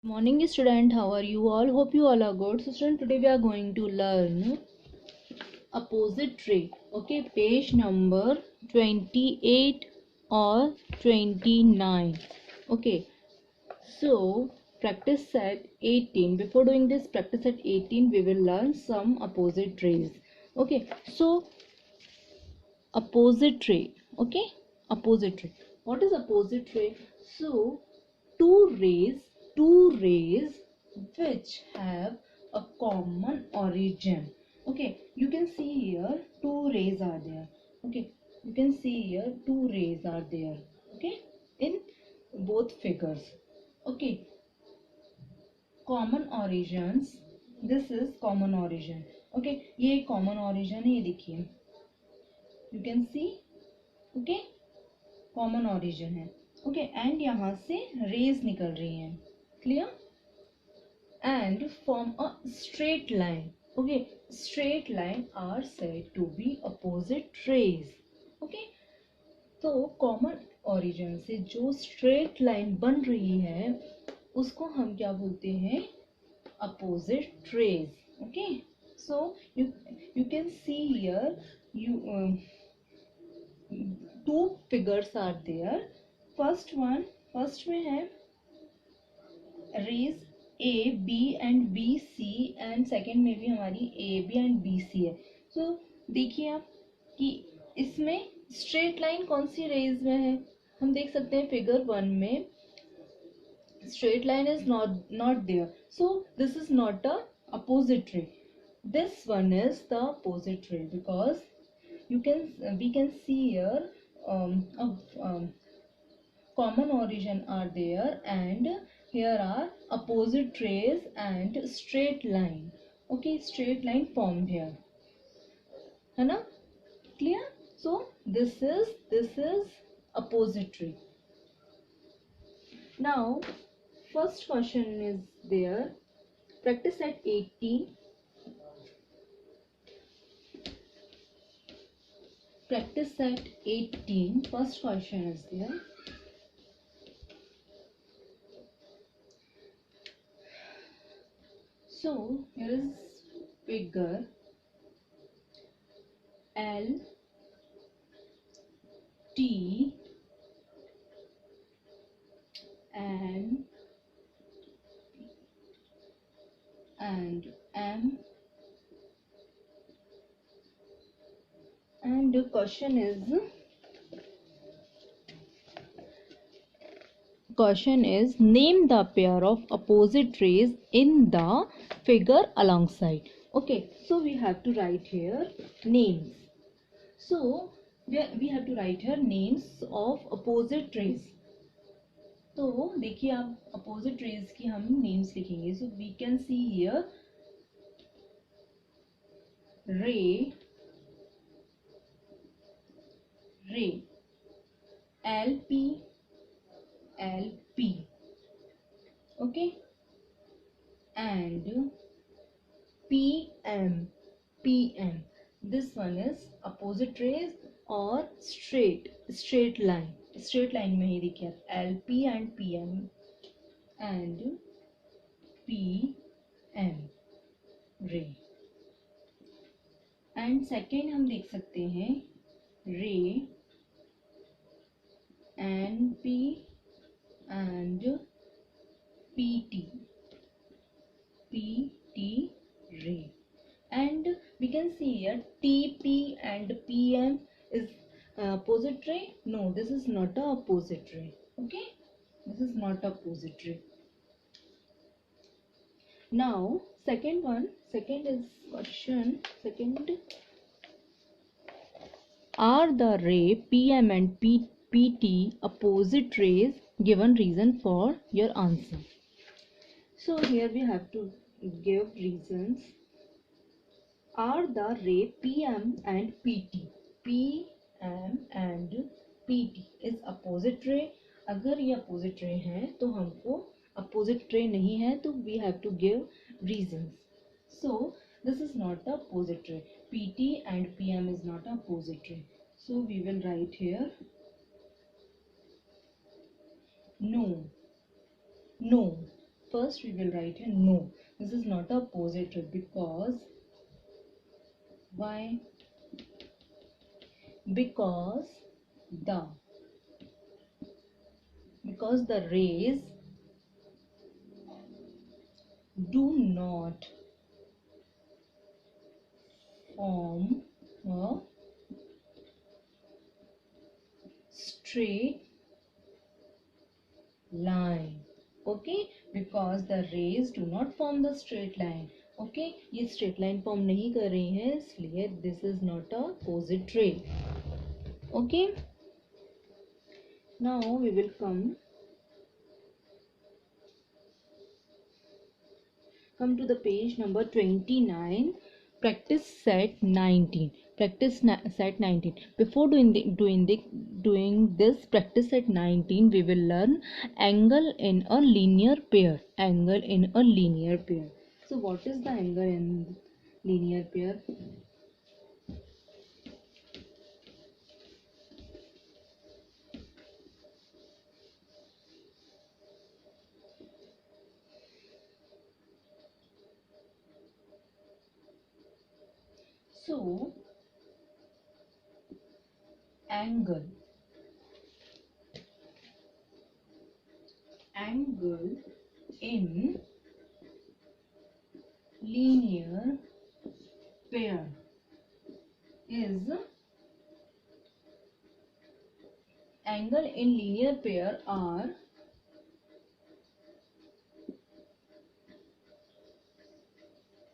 Morning student, how are you all? Hope you all are good. So student, today we are going to learn opposite ray. Okay, page number 28 or 29. Okay, so practice set 18. Before doing this practice set 18, we will learn some opposite rays. Okay, so opposite ray. Okay, opposite ray. What is opposite ray? So two rays which have a common origin. Okay, you can see here two rays are there. Okay, you can see here two rays are there. Okay, in both figures. Okay, common origins. This is common origin. Okay, ये common origin है, ये देखिए, you can see. Okay, common origin है. Okay, and यहाँ से rays निकल रही हैं. Clear? And form a straight line. Okay, straight line are said to be opposite rays. Okay, तो कॉमन ऑरिजिन से जो स्ट्रेट लाइन बन रही है उसको हम क्या बोलते हैं? Opposite rays. Okay, so you can see here you two figures are there. First में है rays A B and B C, and second में भी हमारी A B and B C है. सो देखिए आप कि इसमें स्ट्रेट लाइन कौन सी रेज में है. हम देख सकते हैं फिगर 1 में straight line is not there. So this is not a opposite ray. This one is the opposite ray because we can see here common origin are there and here are opposite rays and straight line. Okay, straight line formed here, है ना? Clear? So this is opposite ray. Now first question is there. Practice at 18. Practice set 18. First question is there. So here is figure L T and M, and the question is name the pair of opposite rays in the figure alongside. Okay, so we have to write here names. So we have to write here names of opposite rays. तो देखिए आप opposite rays की हम names लिखेंगे. So we can see here ray LP, okay, and PM. This one is opposite rays or straight line. Straight line में ही देखिए आप LP and PM and PM ray. And second हम देख सकते हैं ray NP and PT ray. And we can see here TP and PM is opposite ray. No, this is not a opposite ray. Okay, this is not opposite ray. Now second is question. Second, are the ray PM and PT opposite rays? Given reason for your answer. So here we have to give reasons. Are the ray PM and PT? PM and PT is opposite ray. अगर ये opposite ray है तो हमको opposite ray नहीं है तो we have to give reasons. So this is not the opposite ray. PT and PM is not opposite ray. So we will write here no. First we will write here no. This is not a positive because why? Because the rays do not form a straight line. Okay, because the rays do not form the straight line. Okay, ये straight line form नहीं कर रही है, इसलिए this is not a opposite ray. Okay, now we will come to the page number 29, practice set 19. Set 19. Before doing this practice set 19, we will learn angle in a linear pair. Angle in a linear pair. So what is the angle in linear pair? So angle in linear pair is are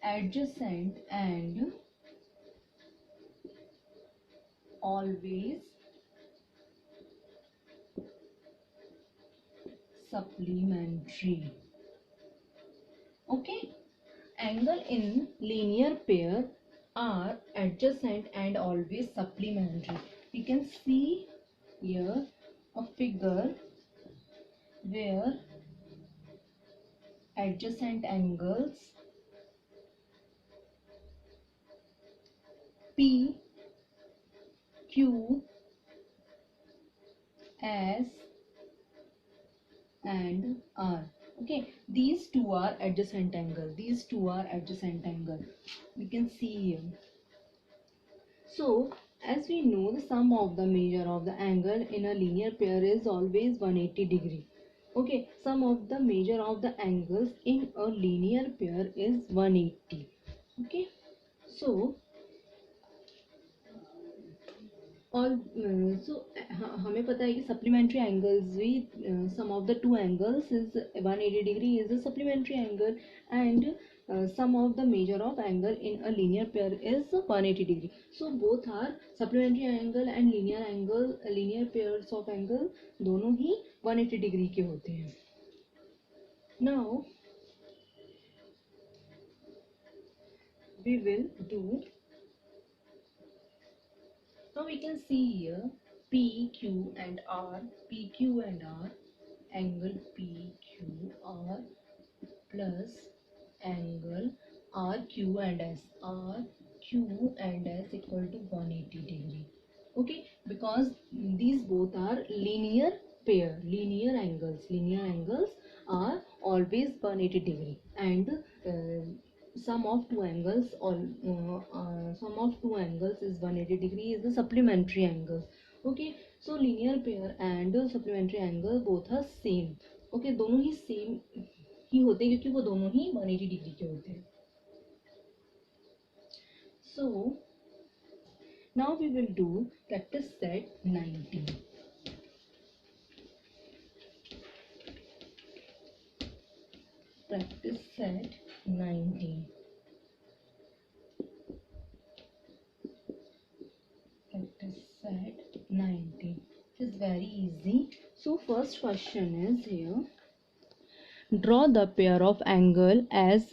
adjacent and always supplementary. Okay, angle in linear pair are adjacent and always supplementary. We can see here a figure where adjacent angles P, Q, S and R. Okay, these two are adjacent angle. We can see here. So as we know, the sum of the measure of the angle in a linear pair is always 180 degree. Okay, sum of the measure of the angles in a linear pair is 180. Okay, so और हमें पता है कि supplementary angles भी sum of the two angles is 180 degree is a supplementary angle and sum of the measure of angle in a linear pair is 180 degree. So both are supplementary angle and linear pairs of angle दोनों ही 180 degree के होते हैं. Now we will do. Now we can see here PQ and R, angle PQR plus angle RQ and S, equal to 180 degree. Okay, because these both are linear pair, linear angles are always 180 degree and sum of two angles is 180 degree is the supplementary angle. Okay, so linear pair and supplementary angle both are same. Okay, दोनों ही same ही होते हैं क्योंकि वो दोनों ही 180 degree के होते हैं. So now we will do practice set 19. Practice set 19. Practice set 19. It is very easy. So first question is here. Draw the pair of angle as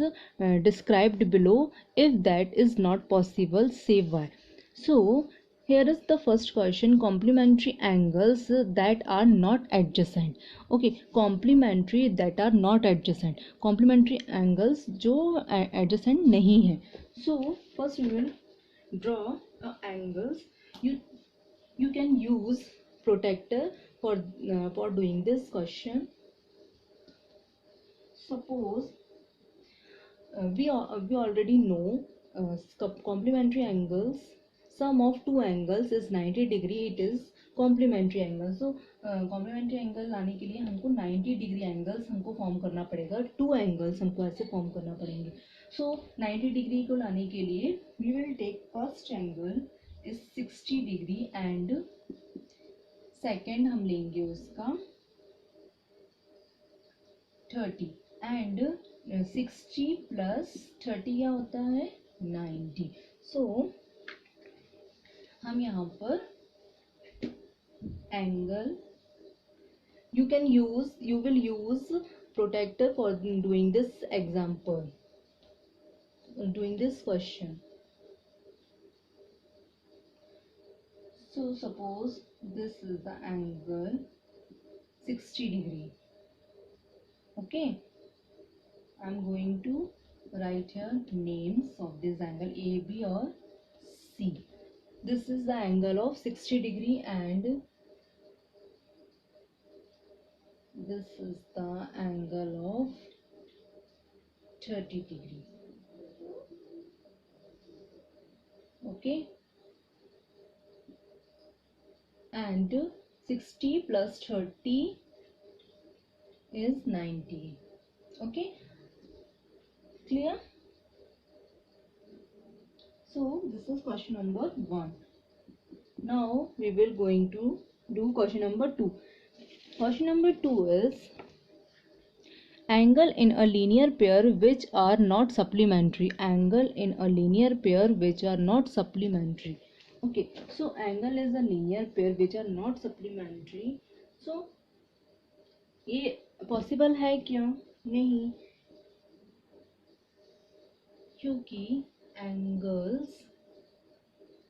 described below. If that is not possible, say why. So here is the first question. Complementary angles that are not adjacent. Okay, complementary that are not adjacent. Complementary angles जो adjacent नहीं है. So first we will draw angles. You can use protractor for doing this question. suppose we already know complementary angles. Sum of two angles is 90 degree. It is complementary angle. So complementary angle लाने के लिए हमको 90 degree angles हमको form करना पड़ेगा. Two angles हमको ऐसे form करना पड़ेंगे. So 90 degree को लाने के लिए we will take first angle is 60 degree and second हम लेंगे उसका 30 and 60 plus 30 क्या होता है 90. So हम यहाँ पर angle you will use protractor for doing this example, doing this question. So suppose this is the angle 60 degree. Okay, I'm going to write here names of this angle A, B or C. This is the angle of 60 degree and this is the angle of 30 degree. Okay, and 60 plus 30 is 90. Okay, clear? So this is question number 1. Now we will going to do question number 2. Question number 2 is angle in a linear pair which are not supplementary. Angle in a linear pair which are not supplementary. Okay, so angle is a linear pair which are not supplementary. So ये possible है क्या? नहीं, क्योंकि angles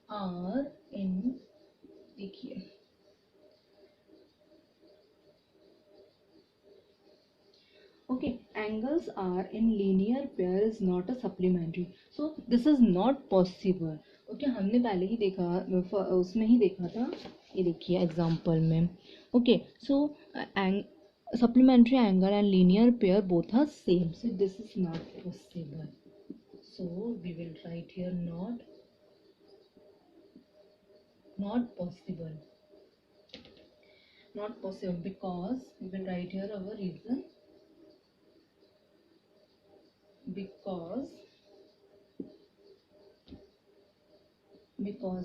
are in, देखिए okay, angles are in linear pair is not a supplementary. So this is not possible. Okay, हमने पहले ही देखा, उसमें ही देखा था, ये देखिए एग्जाम्पल में. Okay, so supplementary angle and linear pair both are same. So this is not possible. So we will write here not possible. Not possible because we will write here our reason. Because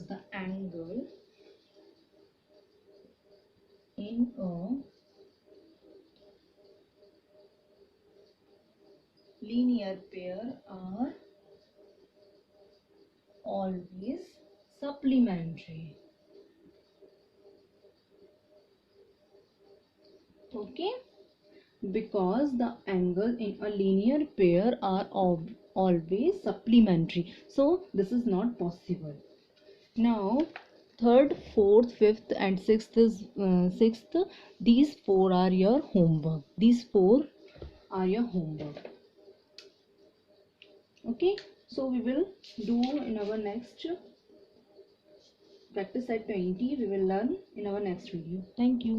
the angle in a linear pair are always supplementary. Okay, because the angle in a linear pair are always supplementary. So this is not possible. Now third, fourth, fifth and sixth is sixth. These four are your homework. These four are your homework. Okay, so we will do in our next practice set 20. We will learn in our next video. Thank you.